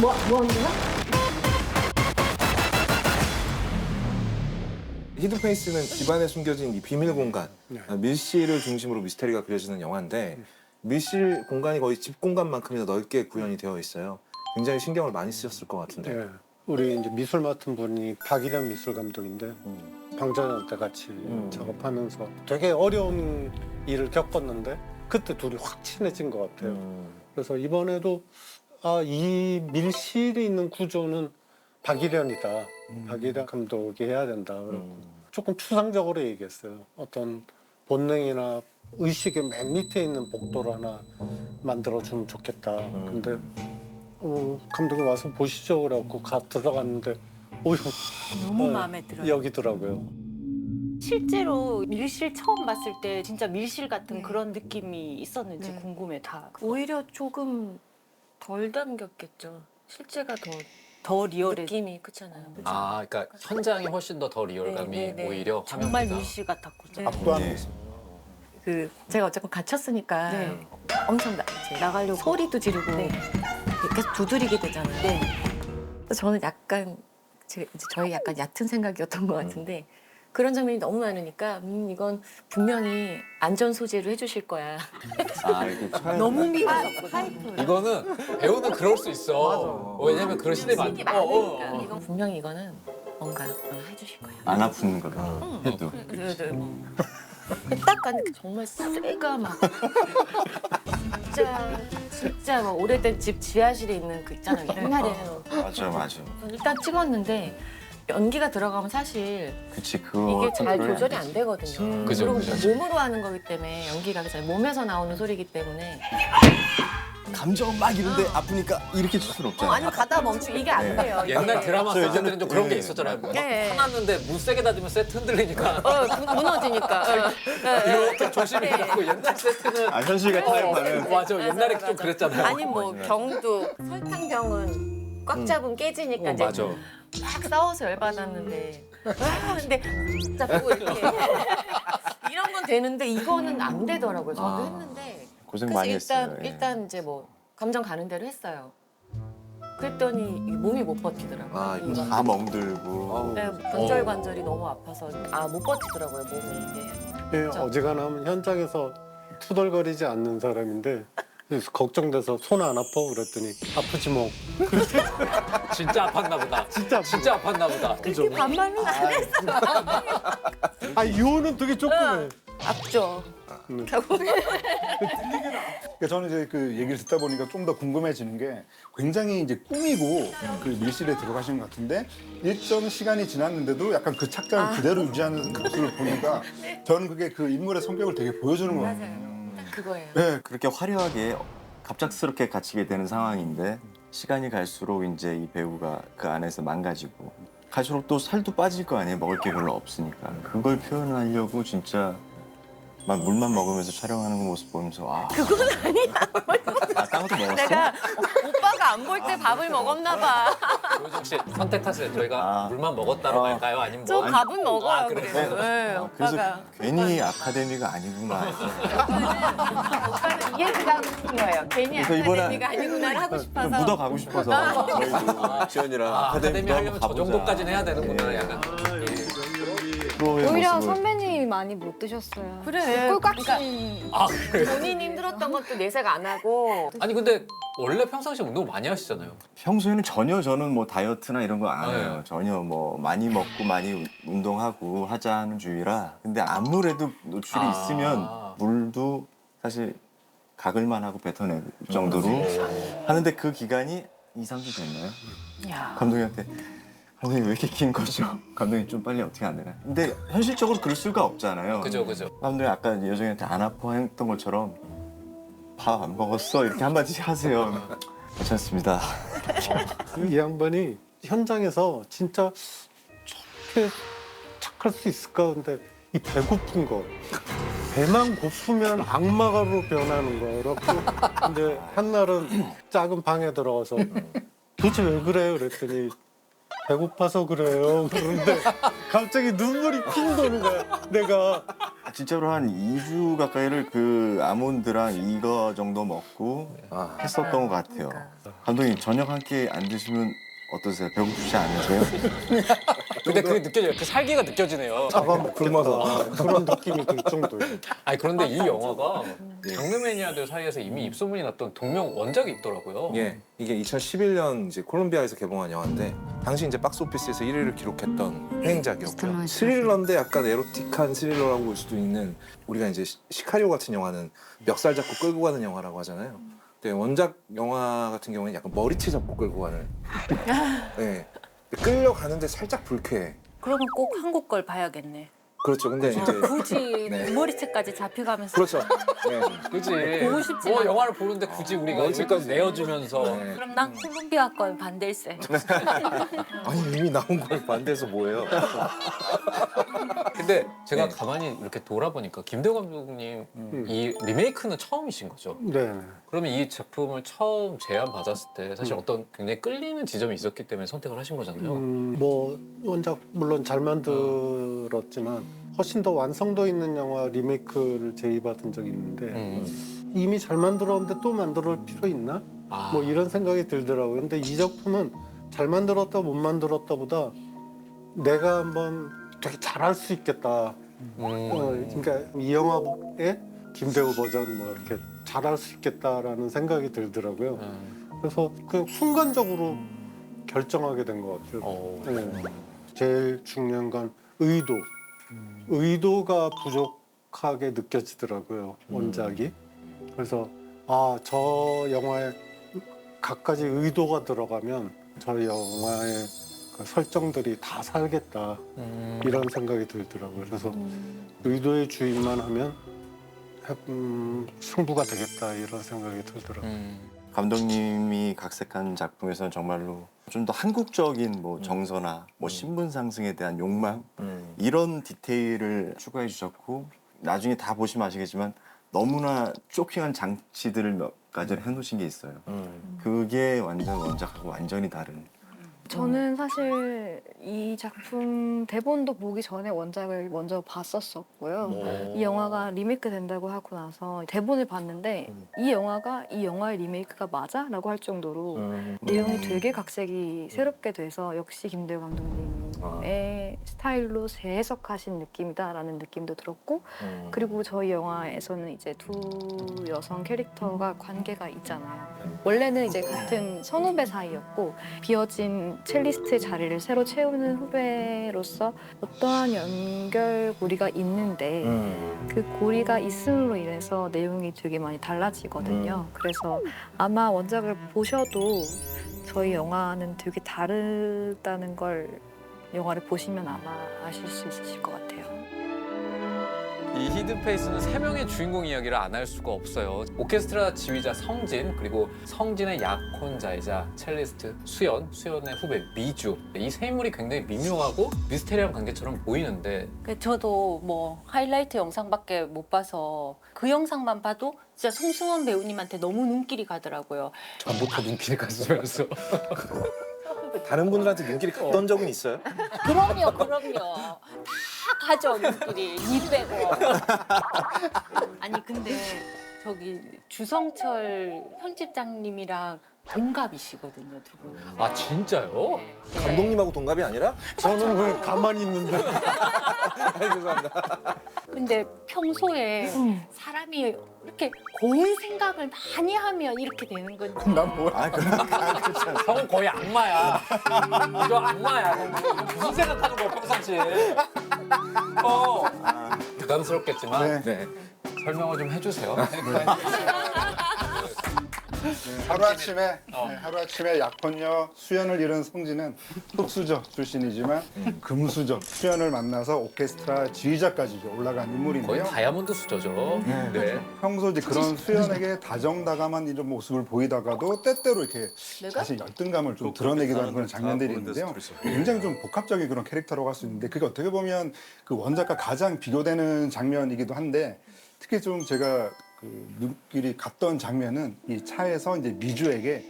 뭐 하는 거야? 히든페이스는 집안에 숨겨진 이 비밀 공간, 밀실을 중심으로 미스테리가 그려지는 영화인데 밀실 공간이 거의 집 공간만큼이나 넓게 구현이 되어 있어요. 굉장히 신경을 많이 쓰셨을 것 같은데. 네. 우리 이제 미술 맡은 분이 박일현 미술 감독인데 방자년 때 같이 작업하면서 되게 어려운 일을 겪었는데 그때 둘이 확 친해진 것 같아요. 그래서 이번에도 이 밀실이 있는 구조는 박일현이다. 박일현 감독이 해야 된다. 조금 추상적으로 얘기했어요. 어떤 본능이나 의식의 맨 밑에 있는 복도를 하나 만들어주면 좋겠다. 근데 감독이 와서 보시죠. 그래갖고 들어갔는데 너무 마음에 들어요. 여기더라고요. 실제로 밀실 처음 봤을 때 진짜 밀실 같은 그런 느낌이 있었는지 궁금해 다. 오히려 조금 덜 담겼겠죠. 실제가 더 리얼해. 느낌이 그렇잖아요. 아, 그러니까 현장이 훨씬 더 리얼감이 오히려 정말 화면보다. 밀실 같았거든요. 압도하는 네. 그 제가 어쨌든 갇혔으니까 엄청 나가려고 소리도 지르고 계속 두드리게 되잖아요. 그래서 저는 약간 이제 저희 약간 얕은 생각이었던 것 같은데 그런 장면이 너무 많으니까 이건 분명히 안전 소재로 해주실 거야. 너무 미안했거든. 이거는 배우는 그럴 수 있어. 왜냐면 그런 시대 많. 이건 분명히 이거는 뭔가 해주실 거야. 안 아픈 거로 해도. 딱 가니까 정말 쇠가 막 진짜 막 오래된 집 지하실에 있는 그 있잖아요. 옛날에 맞아. 일단 찍었는데 연기가 들어가면 사실 그치 그거 이게 잘 컨트롤이 조절이 안 안 되거든요. 그죠, 그리고 그죠. 몸으로 하는 거기 때문에 연기가 잘 몸에서 나오는 소리이기 때문에 감정 막 이런데 아프니까 이렇게 칠 수는 없잖아요. 아니면 가다 멈추고 이게 안 돼요. 옛날 드라마 저 스타들은 좀 그런 게 있었잖아요. 막 화났는데 문 세게 닫으면 세트 흔들리니까 무너지니까. 이렇게 조심히 하고 옛날 세트는 현실과 타협하는. 맞아. 옛날에 좀 그랬잖아요. 아니 뭐 병도 설탕병은 꽉 잡으면 깨지니까 이제 맞아. 막 싸워서 열받았는데 근데 자꾸 이렇게 이런 건 되는데 이거는 안 되더라고요. 저도 했는데 고생 그래서 많이 했어요. 일단 이제 뭐 감정 가는 대로 했어요. 그랬더니 몸이 못 버티더라고요. 이거. 다 멍들고. 네, 관절 관절이 너무 아파서 못 버티더라고요 몸이 이게. 예, 어지간하면 현장에서 투덜거리지 않는 사람인데 그래서 걱정돼서 손 안 아파 그랬더니 아프지 뭐. 진짜 아팠나 보다. 진짜 아팠나 보다. 그렇게 반말은 안 했어. 이호는 되게 조금해. 아프죠. 그러니까 저는 이제 그 얘기를 듣다 보니까 좀 더 궁금해지는 게 굉장히 이제 꾸미고 그 밀실에 들어가신 것 같은데 일정 시간이 지났는데도 약간 그 착장을 그대로 유지하는 모습을 보니까 저는 그게 그 인물의 성격을 되게 보여주는 것 같아요. 그거예요. 네. 그렇게 화려하게 갑작스럽게 갇히게 되는 상황인데 시간이 갈수록 이제 이 배우가 그 안에서 망가지고 갈수록 또 살도 빠질 거 아니에요. 먹을 게 별로 없으니까. 그걸 표현하려고 진짜 막 물만 먹으면서 촬영하는 그 모습 보면서 그건 아니야. 딴 것도 먹었어? 내가 오빠가 안 볼 때 밥을 먹었나 봐. 조정 씨 선택하세요. 저희가 물만 먹었다로 갈까요? 아니면 저 뭐? 밥은 먹어요. 그래요? 그래도. 네, 그래서 오빠가. 괜히 아카데미가 아니구나. 오빠는 이해가 하고 싶은 거예요. 괜히 그래서 이번에 아카데미가 아니구나를 하고 싶어서. 묻어가고 싶어서 저희도 지연이랑 아카데미 하려면 저 가보자. 정도까지는 해야 되는구나. 약간. 오히려 선배님이 많이 못 드셨어요. 그래. 꼴깍진. 그래? 본인이 힘들었던 것도 내색 안 하고. 아니 근데 원래 평상시에 운동 많이 하시잖아요. 평소에는 전혀 저는 뭐 다이어트나 이런 거 안 해요. 네. 전혀 뭐 많이 먹고 많이 운동하고 하자는 주의라. 근데 아무래도 노출이 있으면 물도 사실 가글만 하고 뱉어낼 정도로 하는데 그 기간이 2~3주 됐나요? 감독님한테 감독님 왜 이렇게 긴 거죠? 감독님 좀 빨리 어떻게 안 되나? 근데 현실적으로 그럴 수가 없잖아요. 그죠. 감독님 아까 여정이한테 안 아파 했던 것처럼 밥 안 먹었어? 이렇게 한마디 하세요. 괜찮습니다. 이 양반이 현장에서 진짜 저렇게 착할 수 있을까? 근데 이 배고픈 거 배만 고프면 악마가로 변하는 거라고. 근데 한날은 작은 방에 들어가서 도대체 왜 그래요? 그랬더니 배고파서 그래요. 그런데 갑자기 눈물이 핑 도는 거야. 내가 진짜로 한 2주 가까이를 그 아몬드랑 이거 정도 먹고 했었던 것 같아요. 감독님 저녁 한 끼 안 드시면 어떠세요? 배고프지 않으세요? 근데 그게 느껴져요. 그 살기가 느껴지네요. 굶어서 그런 느낌이 들 정도예요. 아니 그런데 이 영화가 장르 매니아들 사이에서 이미 입소문이 났던 동명 원작이 있더라고요. 예, 이게 2011년 이제 콜롬비아에서 개봉한 영화인데 당시 이제 박스 오피스에서 1위를 기록했던 흥행작이었고요. 스릴러인데 약간 에로틱한 스릴러라고 볼 수도 있는, 우리가 이제 시카리오 같은 영화는 멱살 잡고 끌고 가는 영화라고 하잖아요. 근데 원작 영화 같은 경우는 약간 머리채 잡고 끌고 가는. 네. 끌려가는데 살짝 불쾌해. 그러면 꼭 한국 걸 봐야겠네. 그렇죠. 근데 이제 굳이 네. 머리채까지 잡혀가면서. 그렇죠. 네. 그치. 보고 싶지 뭐 않아. 영화를 보는데 굳이 우리가 여기까지 내어주면서. 네. 그럼 난 콜롬비아 건 반댈세. 아니 이미 나온 걸 반대해서 뭐예요? 근데 제가 네. 가만히 이렇게 돌아보니까 김대호 감독님 이 리메이크는 처음이신 거죠? 네. 그러면 이 작품을 처음 제안 받았을 때 사실 어떤 굉장히 끌리는 지점이 있었기 때문에 선택을 하신 거잖아요. 뭐 원작 물론 잘 만들었지만 훨씬 더 완성도 있는 영화 리메이크를 제의받은 적이 있는데 이미 잘 만들었는데 또 만들 필요 있나? 뭐 이런 생각이 들더라고요. 근데 이 작품은 잘 만들었다 못 만들었다보다 내가 한번 되게 잘할 수 있겠다. 그러니까 이 영화의 김대호 버전 뭐 이렇게 잘할 수 있겠다라는 생각이 들더라고요. 그래서 그냥 순간적으로 결정하게 된 것 같아요. 네. 제일 중요한 건 의도. 의도가 부족하게 느껴지더라고요, 원작이. 그래서 아, 저 영화에 갖가지 의도가 들어가면 저 영화의 그 설정들이 다 살겠다 이런 생각이 들더라고요. 그래서 의도의 주인만 하면 승부가 되겠다 이런 생각이 들더라고요. 감독님이 각색한 작품에서는 정말로 좀 더 한국적인 뭐 정서나 뭐 신분 상승에 대한 욕망 이런 디테일을 추가해 주셨고, 나중에 다 보시면 아시겠지만 너무나 쇼킹한 장치들을 몇 가지를 해놓으신 게 있어요. 그게 완전 원작하고 완전히 다른. 저는 사실 이 작품 대본도 보기 전에 원작을 먼저 봤었었고요. 이 영화가 리메이크 된다고 하고 나서 대본을 봤는데 이 영화가 이 영화의 리메이크가 맞아? 라고 할 정도로 내용이 되게 각색이 새롭게 돼서 역시 김대호 감독님의 스타일로 재해석하신 느낌이다라는 느낌도 들었고, 그리고 저희 영화에서는 이제 두 여성 캐릭터가 관계가 있잖아요. 원래는 이제 같은 선후배 사이였고 비어진 첼리스트의 자리를 새로 채우는 후배로서 어떠한 연결고리가 있는데 그 고리가 있음으로 인해서 내용이 되게 많이 달라지거든요. 그래서 아마 원작을 보셔도 저희 영화는 되게 다르다는 걸 영화를 보시면 아마 아실 수 있으실 것 같아요. 이 히든페이스는 세 명의 주인공 이야기를 안 할 수가 없어요. 오케스트라 지휘자 성진, 그리고 성진의 약혼자이자 첼리스트 수연, 수연의 후배 미주. 이 세 인물이 굉장히 미묘하고 미스테리한 관계처럼 보이는데 저도 뭐 하이라이트 영상밖에 못 봐서 그 영상만 봐도 진짜 송승헌 배우님한테 너무 눈길이 가더라고요. 전부터 눈길이 갔으면서. 다른 분들한테 눈길이 갔던 적은 있어요? 그럼요, 그럼요. 다 가죠, 눈길이. 니 빼고. 아니, 근데 저기 주성철 편집장님이랑 동갑이시거든요, 두 분. 아 진짜요? 감독님하고 동갑이 아니라? 저는 왜 가만히 있는데. 죄송합니다. 근데 평소에 사람이 이렇게 고운 생각을 많이 하면 이렇게 되는 건지. 난 뭐야? 아, 형은 거의 악마야. 저 악마야. 형 무슨 생각하는 거야 평상시에. 부담스럽겠지만 네. 설명을 좀 해주세요. 하루아침에 약혼녀 수연을 잃은 성진은 흑수저 출신이지만 금수저 수연을 만나서 오케스트라 지휘자까지 이제 올라간 인물인데요. 거의 다이아몬드 수저죠. 네. 평소 이제 그런 수연에게 다정다감한 이런 모습을 보이다가도 때때로 이렇게 자신 열등감을 좀 드러내기도 하는 그런 장면들이 있는데요. 굉장히 좀 복합적인 그런 캐릭터라고 할 수 있는데 그게 어떻게 보면 그 원작과 가장 비교되는 장면이기도 한데 특히 좀 제가 그 눈길이 갔던 장면은 이 차에서 이제 미주에게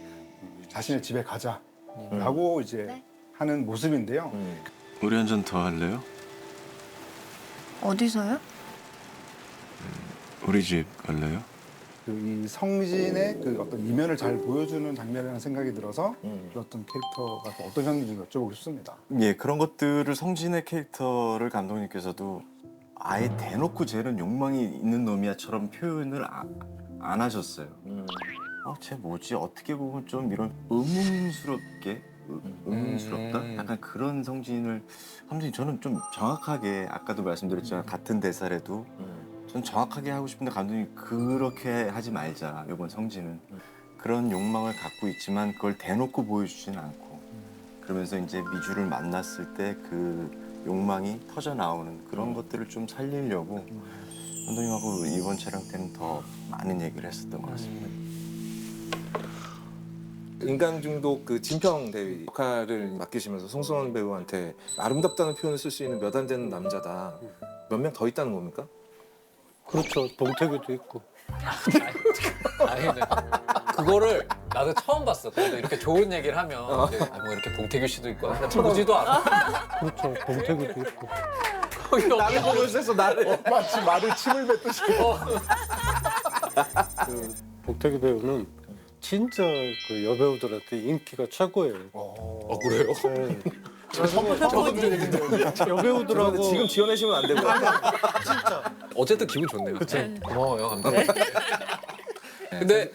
자신의 집에 가자라고 이제 하는 모습인데요. 우리 한 잔 더 할래요? 어디서요? 우리 집 갈래요? 이 성진의 그 어떤 이면을 잘 보여주는 장면이라는 생각이 들어서 그 어떤 캐릭터가 어떤 장면인지 여쭤보고 싶습니다. 예, 그런 것들을 성진의 캐릭터를 감독님께서도 아예 대놓고 쟤는 욕망이 있는 놈이야처럼 표현을 안 하셨어요. 쟤 뭐지? 어떻게 보면 좀 이런 의문스럽게 의문스럽다? 약간 그런 성진을 감독님 저는 좀 정확하게 아까도 말씀드렸지만 같은 대사래도 전 정확하게 하고 싶은데 감독님 그렇게 하지 말자. 이번 성진은 그런 욕망을 갖고 있지만 그걸 대놓고 보여주지는 않고 그러면서 이제 미주를 만났을 때 그 욕망이 터져 나오는 그런 것들을 좀 살리려고 감독님하고 이번 촬영 때는 더 많은 얘기를 했었던 것 같습니다. 인간 중독 그 진평 대위 역할을 맡기시면서 송승헌 배우한테 아름답다는 표현을 쓸 수 있는 몇 안 되는 남자다. 몇 명 더 있다는 겁니까? 그렇죠. 봉태규도 있고. 아니, 근데 그거를 나도 처음 봤어. 그런데 이렇게 좋은 얘기를 하면 이제 뭐 이렇게 봉태규 씨도 있고 나 보지도 않아. 그렇죠. 봉태규도 있고. 나를 보고 있었어 나를. 마치 말을 침을 뱉듯이. 그 봉태규 배우는 진짜 그 여배우들한테 인기가 최고예요. 그래요? 네. 처음 듣는 얘기인데 여배우들하고 지금 지어내시면 안 되고요. 진짜. 어쨌든 기분 좋네요. 그쵸. 네. 고마워요 감독님. 근데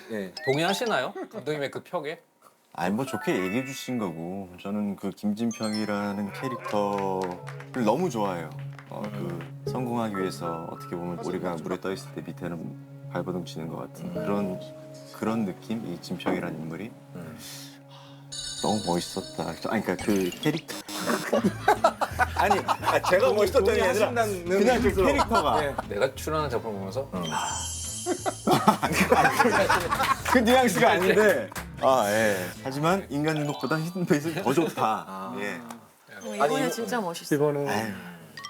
동의하시나요? 감독님의 그 벽에? 아니 뭐 좋게 얘기해 주신 거고 저는 그 김진평이라는 캐릭터를 너무 좋아해요. 그 성공하기 위해서 어떻게 보면 우리가 물에 떠 있을 때 밑에는 발버둥 치는 것 같은 그런 느낌 이 진평이라는 인물이 너무 멋있었다. 아니 그러니까 그 캐릭터 아니 제가 멋있었다는 게 아니라 그냥 그 캐릭터가 내가 출연한 작품 보면서 그 뉘앙스가 아닌데 하지만 인간 중독보다 히든페이스는 더 좋다. 이번에 진짜 멋있어. 이번에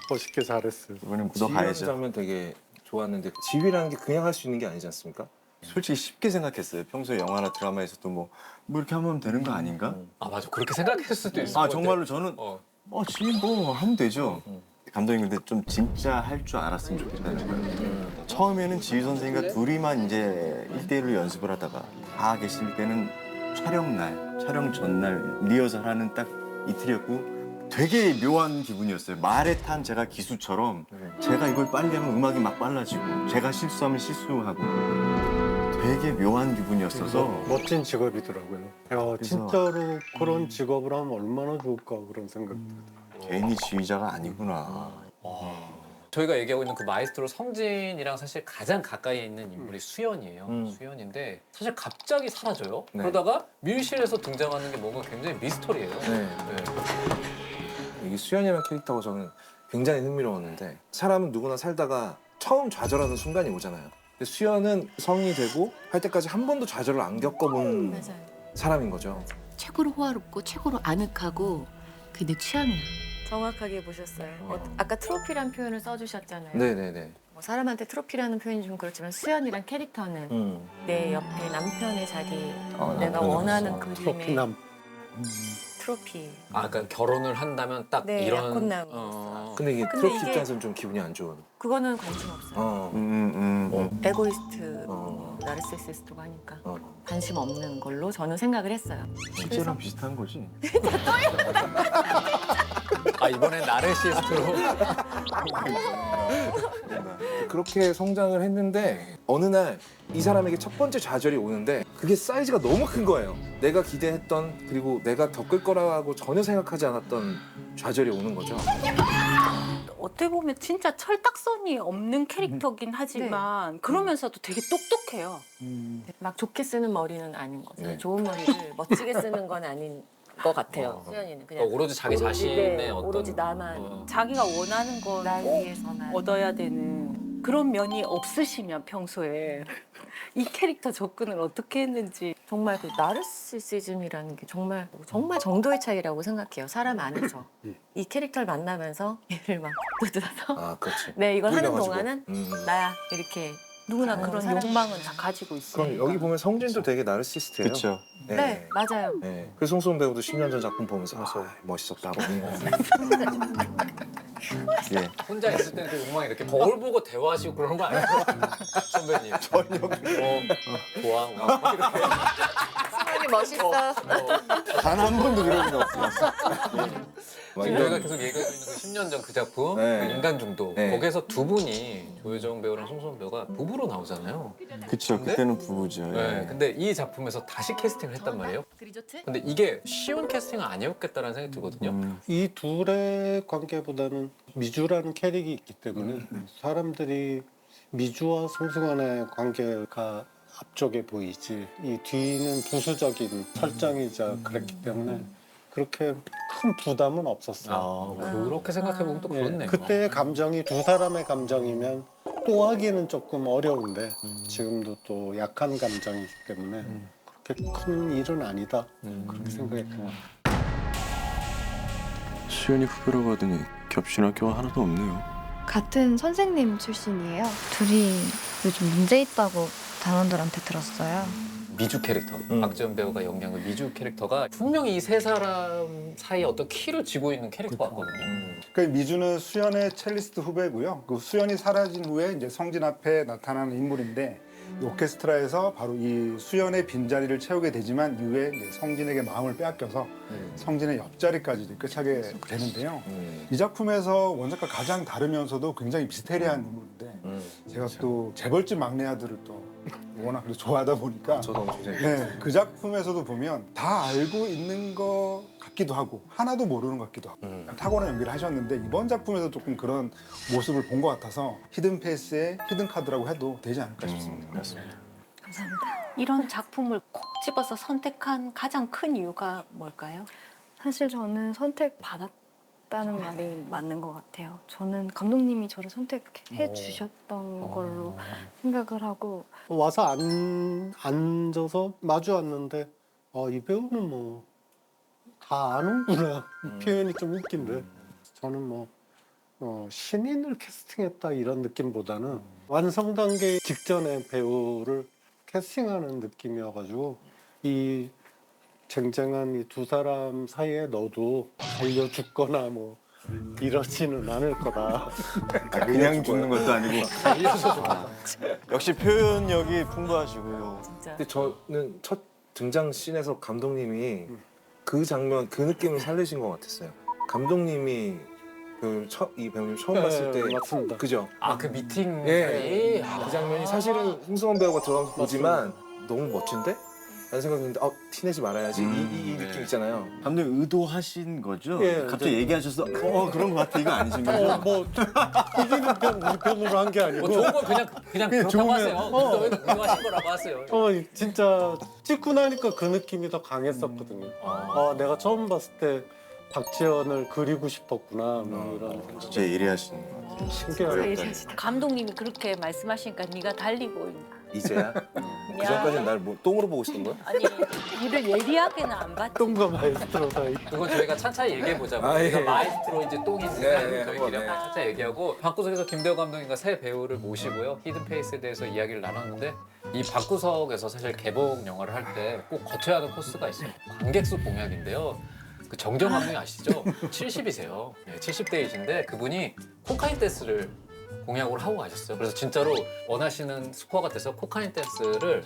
멋있게 잘했어요. 이번엔 묻어 지휘하는 가야죠. 장면 되게 좋았는데 지휘라는 게 그냥 할 수 있는 게 아니지 않습니까? 솔직히 쉽게 생각했어요. 평소에 영화나 드라마에서도 뭐 이렇게 하면 되는 거 아닌가? 아 맞아 그렇게 생각했을 수도 있어. 정말로 저는 지금 뭐 하면 되죠. 감독님 근데 좀 진짜 할 줄 알았으면 좋겠다는 거예요. 처음에는 지휘 선생님과 둘이만 이제 1대1로 연습을 하다가 다 계실 때는 촬영 전날 리허설하는 딱 이틀이었고 되게 묘한 기분이었어요. 말에 탄 제가 기수처럼 제가 이걸 빨리 하면 음악이 막 빨라지고 제가 실수하면 실수하고 되게 묘한 기분이었어서 멋진 직업이더라고요. 진짜로 그런 직업을 하면 얼마나 좋을까 그런 생각도 들어요. 괜히 지휘자가 아니구나. 저희가 얘기하고 있는 그 마에스트로 성진이랑 사실 가장 가까이 있는 인물이 수연이에요. 수연인데 사실 갑자기 사라져요. 그러다가 밀실에서 등장하는 게 뭔가 굉장히 미스터리예요. 이 수연이라는 캐릭터가 저는 굉장히 흥미로웠는데 사람은 누구나 살다가 처음 좌절하는 순간이 오잖아요. 근데 수연은 성인이 되고 할 때까지 한 번도 좌절을 안 겪어본 사람인 거죠. 최고로 호화롭고 최고로 아늑하고 그게 내 취향이야. 정확하게 보셨어요. 아까 트로피란 표현을 써주셨잖아요. 네네네. 뭐 사람한테 트로피라는 표현이 좀 그렇지만 수연이란 캐릭터는 내 옆에 남편의 자기 내가 원하는 그림의 트로피남. 트로피. 그러니까 결혼을 한다면 딱 네, 이런. 약혼남. 근데 이게 트로피 입장에서는 좀 기분이 안 좋은. 그거는 관심 없어요. 에고이스트, 나르시시스트고 하니까 관심 없는 걸로 저는 생각을 했어요. 실제랑 비슷한 거지. 이번엔 나르시스트로. 그렇게 성장을 했는데 어느 날 이 사람에게 첫 번째 좌절이 오는데 그게 사이즈가 너무 큰 거예요. 내가 기대했던 그리고 내가 겪을 거라고 전혀 생각하지 않았던 좌절이 오는 거죠. 어떻게 보면 진짜 철딱선이 없는 캐릭터긴 하지만 그러면서도 되게 똑똑해요. 막 좋게 쓰는 머리는 아닌 거죠. 네. 좋은 머리를 멋지게 쓰는 건 아닌 것 같아요. 수연이는 그냥 오로지 자기 자신의 네, 어떤 오로지 나만 자기가 원하는 걸 날 꼭 위해서만 얻어야 되는 그런 면이 없으시면 평소에 이 캐릭터 접근을 어떻게 했는지 정말 그 나르시시즘이라는 게 정말 정도의 차이라고 생각해요. 사람 안에서 이 캐릭터를 만나면서 얘를 막 뜯어서 그렇지. 네 이걸 하는 뚫려가지고. 동안은 나야 이렇게 누구나 그런 사람. 욕망은 다 가지고 있어요. 그럼 여기 보면 성진도 되게 나르시스트예요. 그렇죠. 네, 맞아요. 네. 그래서 송승헌 배우도 10년 전 작품 보면서 멋있었다. 예. 혼자 있을 때는 그 욕망이 이렇게 거울 보고 대화하시고 그러는 거 아니에요? 선배님. 전혀. 좋아. 막 이렇게. 승현이 멋있어. 단 한 번도 그런 적 없어요. 지금 저희가 계속 얘기하고 있는 그 10년 전 그 작품 네. 그 인간 중독 네. 거기에서 두 분이 조여정 배우랑 송소문 배우가 부부로 나오잖아요. 그쵸. 근데? 그때는 부부죠. 네. 예. 근데 이 작품에서 다시 캐스팅을 했단 말이에요. 근데 이게 쉬운 캐스팅은 아니었겠다라는 생각이 들거든요. 이 둘의 관계보다는 미주라는 캐릭이 있기 때문에 사람들이 미주와 송승헌의 관계가 앞쪽에 보이지 이 뒤는 부수적인 설정이자 그랬기 때문에 그렇게 큰 부담은 없었어요. 그렇게 생각해보면 또 그렇네. 그때의 감정이 두 사람의 감정이면 또 하기는 조금 어려운데 지금도 또 약한 감정이기 때문에 그렇게 큰 일은 아니다 그렇게 생각했어요. 수연이 후배라고 하더니 겹친 학교가 하나도 없네요. 같은 선생님 출신이에요. 둘이 요즘 문제 있다고 단원들한테 들었어요. 미주 캐릭터, 박지원 배우가 연기한 그 미주 캐릭터가 분명히 이 세 사람 사이에 어떤 키를 쥐고 있는 캐릭터 같거든요. 그 미주는 수연의 첼리스트 후배고요. 그 수연이 사라진 후에 이제 성진 앞에 나타나는 인물인데 이 오케스트라에서 바로 이 수연의 빈자리를 채우게 되지만 이후에 이제 성진에게 마음을 빼앗겨서 성진의 옆자리까지 이제 꿰차게 되는데요. 이 작품에서 원작과 가장 다르면서도 굉장히 미스테리한 인물인데 제가 또 재벌집 막내 아들을 또 워낙 좋아하다 보니까 저도 엄청 네, 그 작품에서도 보면 다 알고 있는 것 같기도 하고 하나도 모르는 것 같기도 하고 탁월한 연기를 하셨는데 이번 작품에서 조금 그런 모습을 본 것 같아서 히든 페이스의 히든 카드라고 해도 되지 않을까 싶습니다. 맞습니다. 감사합니다. 이런 작품을 콕 집어서 선택한 가장 큰 이유가 뭘까요? 사실 저는 선택받았다는 말이 맞는 것 같아요. 저는 감독님이 저를 선택해 주셨던 걸로 생각을 하고 와서 앉아서 마주 앉는데 이 배우는 뭐 다 아는구나 표현이 좀 웃긴데 저는 뭐 신인을 캐스팅했다 이런 느낌보다는 완성 단계 직전의 배우를 캐스팅하는 느낌이어가지고 이 쟁쟁한 이 두 사람 사이에 너도 달려 죽거나 뭐 이러지는 않을 거다. 그냥 죽는 것도 아니고. 역시 표현력이 풍부하시고요. 근데 저는 첫 등장 씬에서 감독님이 그 장면, 그 느낌을 살리신 것 같았어요. 감독님이 이 배우님 처음 봤을 때 맞습니다. 그죠? 그 미팅 예. 그 장면이 사실은 홍승헌 배우가 들어가서 보지만 너무 멋진데? 라는 생각이 드는데 티내지 말아야지 이 느낌 있잖아요. 감독님 의도하신 거죠? 예, 갑자기 얘기하셔서 그런 것 같아 이거 아니신 거죠? 뭐 이기는 편 우리 편으로 한 게 아니고 좋은 건 그냥 그렇다고 좋으면, 하세요. 의도하신 거라고 하세요. 진짜 찍고 나니까 그 느낌이 더 강했었거든요. 내가 처음 봤을 때 박지원을 그리고 싶었구나 뭐 이런 진짜 예리하신 것 같아요. 신기하다. 감독님이 그렇게 말씀하시니까 네가 달리고 이제야? 그 전까지는 날 뭐 똥으로 보고 있었던 거야? 아니 일을 예리하게는 안 봤지. 똥과 마에스트로 사이. 그건 저희가 차차히 얘기해보자고. 예. 마에스트로 이제 똥인지 저희끼리 네. 차차 얘기하고 방구석에서 김대호 감독님과 새 배우를 모시고요. 히든 페이스에 대해서 이야기를 나눴는데 이 방구석에서 사실 개봉 영화를 할 때 꼭 거쳐야 하는 코스가 있어요. 관객 수 공약인데요. 그 정정 감독님 아시죠? 70이세요. 네, 70대이신데 그분이 코카인 댄스를 공약으로 하고 가셨어요. 그래서 진짜로 원하시는 스코어가 돼서 코카인 댄스를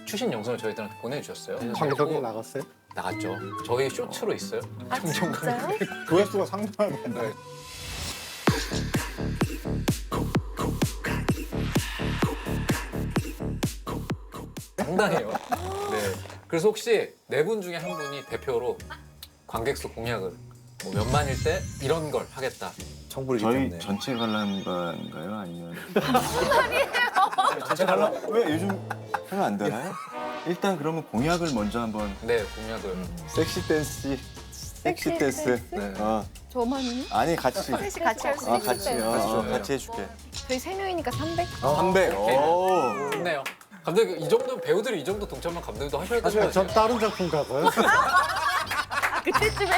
추신 영상을 저희들한테 보내주셨어요. 방송에 나갔어요? 나갔죠. 저희 쇼츠로 있어요. 정정 감독님. 조회수가 상당하던데. 네. 상당해요. 네. 그래서 혹시 네 분 중에 한 분이 대표로 관객수 공약을 뭐 몇만일 때 이런 걸 하겠다. 청부를 저희 전체 관람가인가요? 아니면 전체 관람? 왜 요즘 하면 안 되나요? 일단 그러면 공약을 먼저 한번. 네, 공약을. 섹시 댄스. 섹시 댄스. 네. 저만요? 아니 같이. 셋이 같이 할 수 있어요. 같이 해줄게. 저희 3명이니까 300? 300. 오. 좋네요. 감독님 이 정도 배우들이 이 정도 동참만 감독님도 하셔야 되는 거 전 아니에요? 다른 작품 가서요. 그때쯤에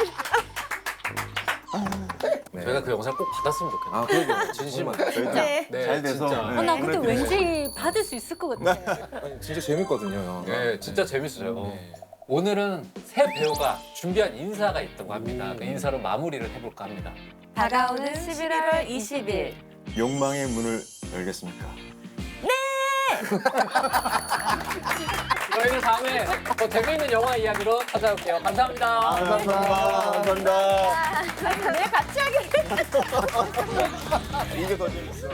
저희가 그 영상 꼭 받았으면 좋겠네요. 그러게요. 진심으로. 네. 잘 돼서. 진짜. 나 근데 왠지 받을 수 있을 것 같아. 아니, 진짜 재밌거든요. 네, 진짜 재밌어요. 오늘은 새 배우가 준비한 인사가 있다고 합니다. 그 인사로 마무리를 해볼까 합니다. 다가오는 11월 20일 욕망의 문을 열겠습니까? 저희는 다음에 더 재미있는 영화 이야기로 찾아올게요. 감사합니다. 감사합니다. 내가 같이 하기로 이게 더 재밌어.